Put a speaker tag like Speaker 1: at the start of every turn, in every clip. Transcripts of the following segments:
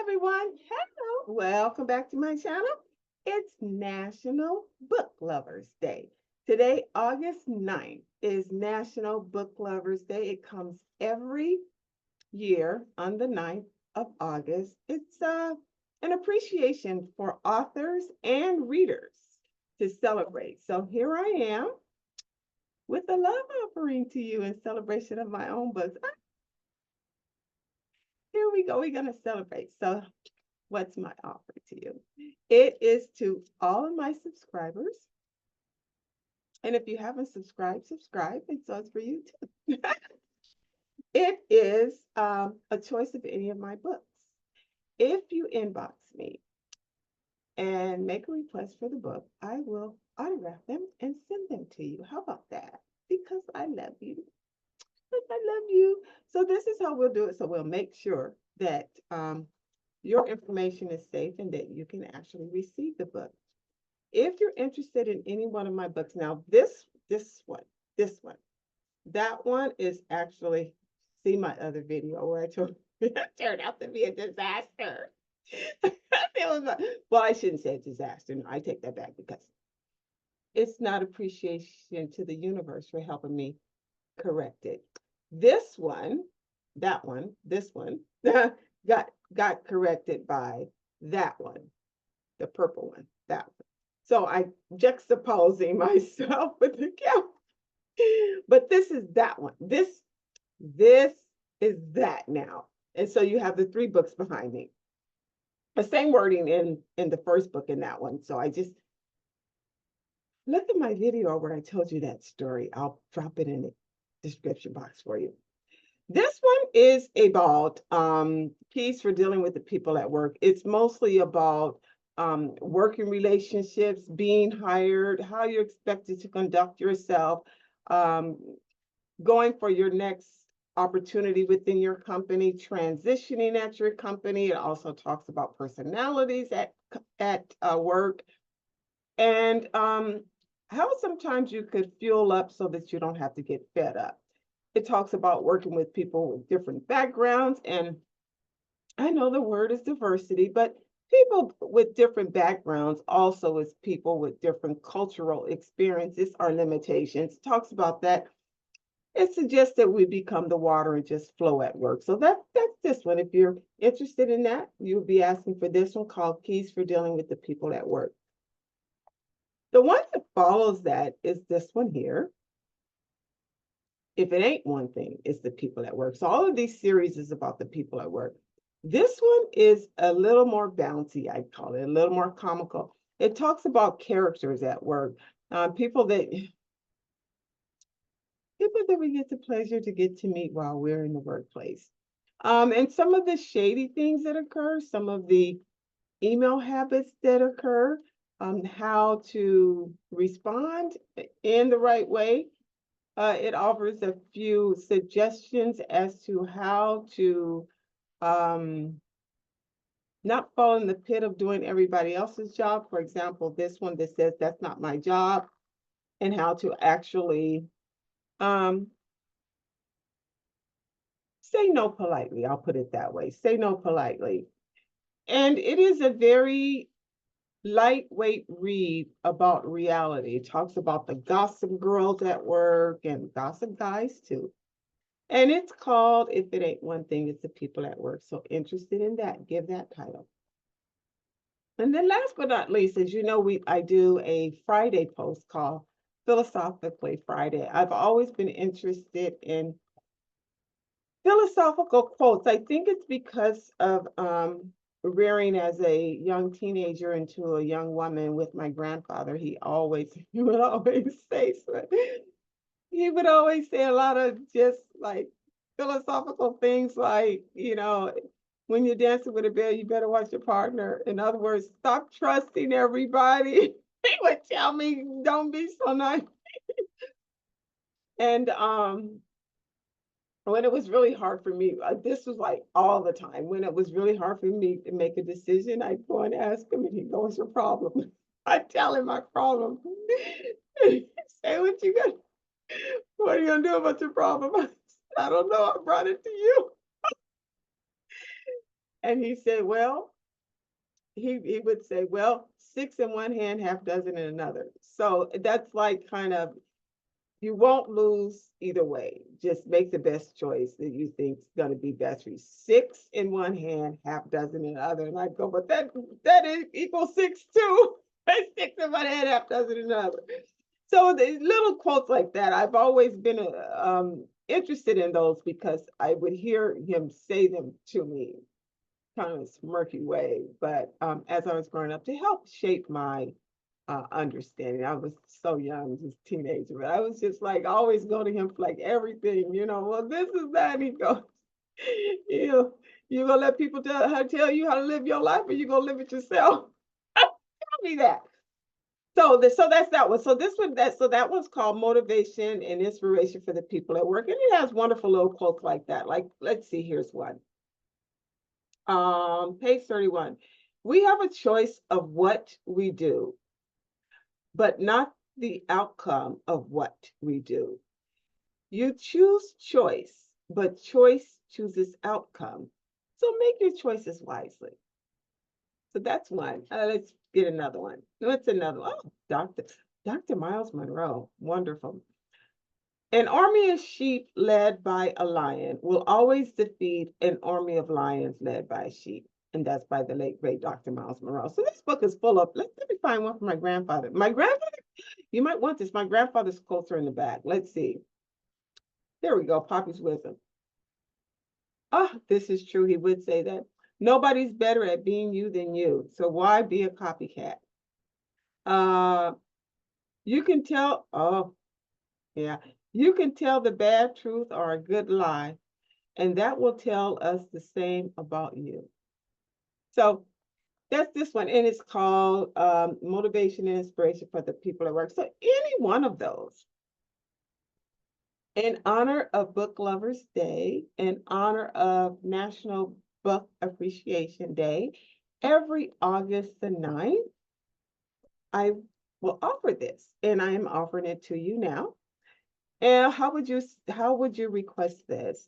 Speaker 1: everyone. Hello. Welcome back to my channel. It's National Book Lovers Day. Today, August 9th, is National Book Lovers Day. It comes every year on the 9th of August. It's an appreciation for authors and readers to celebrate. So here I am with a love offering to you in celebration of my own books. Here we go. We're going to celebrate. So what's my offer to you? It is to all of my subscribers. And if you haven't subscribed, subscribe. And so it's for you too. It is a choice of any of my books. If you inbox me and make a request for the book, I will autograph them and send them to you. How about that? Because I love you. Because I love you. So this is how we'll do it. So we'll make sure that your information is safe and that you can actually receive the book. If you're interested in any one of my books, now this one, that one is actually, see my other video where I told you it turned out to be a disaster. Well, I shouldn't say a disaster. No, I take that back because it's not appreciation to the universe for helping me correct it. This one, this one got corrected by that one, the purple one, that one. So I juxtaposing myself with the count. But this is that one. This is that now. And so you have the three books behind me. The same wording in the first book in that one. So I just look at my video where I told you that story. I'll drop it in the description box for you. This one is about keys for dealing with the people at work. It's mostly about working relationships, being hired, how you're expected to conduct yourself, going for your next opportunity within your company, transitioning at your company. It also talks about personalities at work, and how sometimes you could fuel up so that you don't have to get fed up. It talks about working with people with different backgrounds, and I know the word is diversity, but people with different backgrounds also is people with different cultural experiences or limitations. It talks about that. It suggests that we become the water and just flow at work. So that's this one. If you're interested in that, you'll be asking for this one called Keys for Dealing with the People at Work. The one that follows that is this one here. If it ain't one thing, it's the people at work. So all of these series is about the people at work. This one is a little more bouncy, I call it, a little more comical. It talks about characters at work, people that we get the pleasure to get to meet while we're in the workplace. And some of the shady things that occur, some of the email habits that occur, how to respond in the right way. It offers a few suggestions as to how to not fall in the pit of doing everybody else's job. For example, this one that says, that's not my job, and how to actually say no politely. I'll put it that way. Say no politely. And it is a very lightweight read about reality. It talks about the gossip girls at work and gossip guys too. And it's called If It Ain't One Thing, It's the People at Work. So interested in that, give that title. And then last but not least, as you know, I do a Friday post called Philosophically Friday. I've always been interested in philosophical quotes. I think it's because of rearing as a young teenager into a young woman with my grandfather. He would always say a lot of just like philosophical things, like, when you're dancing with a bear, you better watch your partner. In other words, stop trusting everybody. He would tell me, don't be so nice. And when it was really hard for me, this was like all the time, when it was really hard for me to make a decision, I'd go and ask him, and he'd go, what's your problem? I'd tell him my problem. Say what are you gonna do about your problem? I don't know, I brought it to you. And he said, well, he would say, well, six in one hand, half dozen in another. So that's like kind of, you won't lose either way. Just make the best choice that you think is going to be best for you. Six in one hand, half dozen in the other. And I go, but that equals six too. Six in one hand, half dozen in another. So the little quotes like that, I've always been interested in those because I would hear him say them to me, kind of a smirky way. But as I was growing up, to help shape my understanding. I was so young, just teenager, but I was just like always go to him for like everything, well, this is that. And he goes, you gonna let people tell you how to live your life, or you gonna live it yourself? Tell me that. So that's that one. So that one's called Motivation and Inspiration for the People at Work. And it has wonderful little quotes like that. Like, let's see, here's one. Page 31. We have a choice of what we do, but not the outcome of what we do. You choose choice, but choice chooses outcome. So make your choices wisely. So that's one. Let's get another one. What's another one? Oh, Dr. Miles Monroe. Wonderful. An army of sheep led by a lion will always defeat an army of lions led by a sheep. And that's by the late, great Dr. Miles Monroe. So this book is full of, let me find one for my grandfather. My grandfather, you might want this. My grandfather's quotes are in the back. Let's see. There we go. Poppy's wisdom. Oh, this is true. He would say that. Nobody's better at being you than you. So why be a copycat? You can tell, oh, yeah. You can tell the bad truth or a good lie, and that will tell us the same about you. So that's this one, and it's called Motivation and Inspiration for the People at Work. So any one of those, in honor of Book Lovers Day, in honor of National Book Appreciation Day, every August the 9th, I will offer this, and I am offering it to you now. And how would you request this?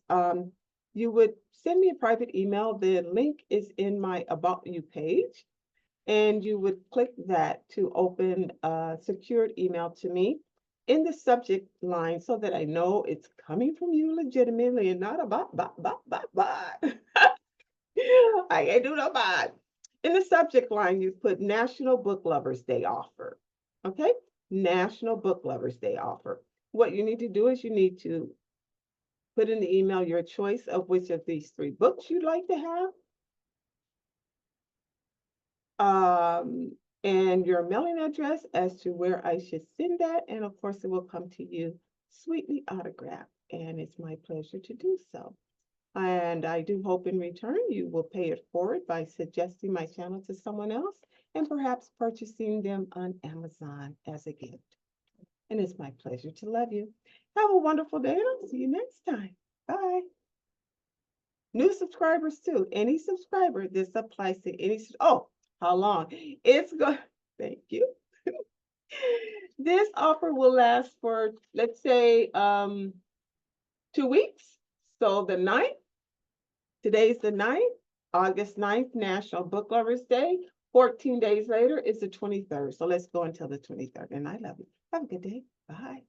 Speaker 1: You would send me a private email. The link is in my About You page, and you would click that to open a secured email to me in the subject line so that I know it's coming from you legitimately and not a bot. I can't do no bot. In the subject line, you put National Book Lovers Day offer. Okay? National Book Lovers Day offer. What you need to do is you need to put in the email your choice of which of these three books you'd like to have, and your mailing address as to where I should send that. And of course, it will come to you sweetly autographed. And it's my pleasure to do so. And I do hope in return you will pay it forward by suggesting my channel to someone else and perhaps purchasing them on Amazon as a gift. And it's my pleasure to love you. Have a wonderful day, and I'll see you next time. Bye. New subscribers too. Any subscriber, this applies to any. Oh, how long? It's going. Thank you. This offer will last for, let's say, 2 weeks. So the 9th. Today's the 9th, August 9th, National Book Lovers Day. 14 days later is the 23rd. So let's go until the 23rd. And I love you. Have a good day. Bye.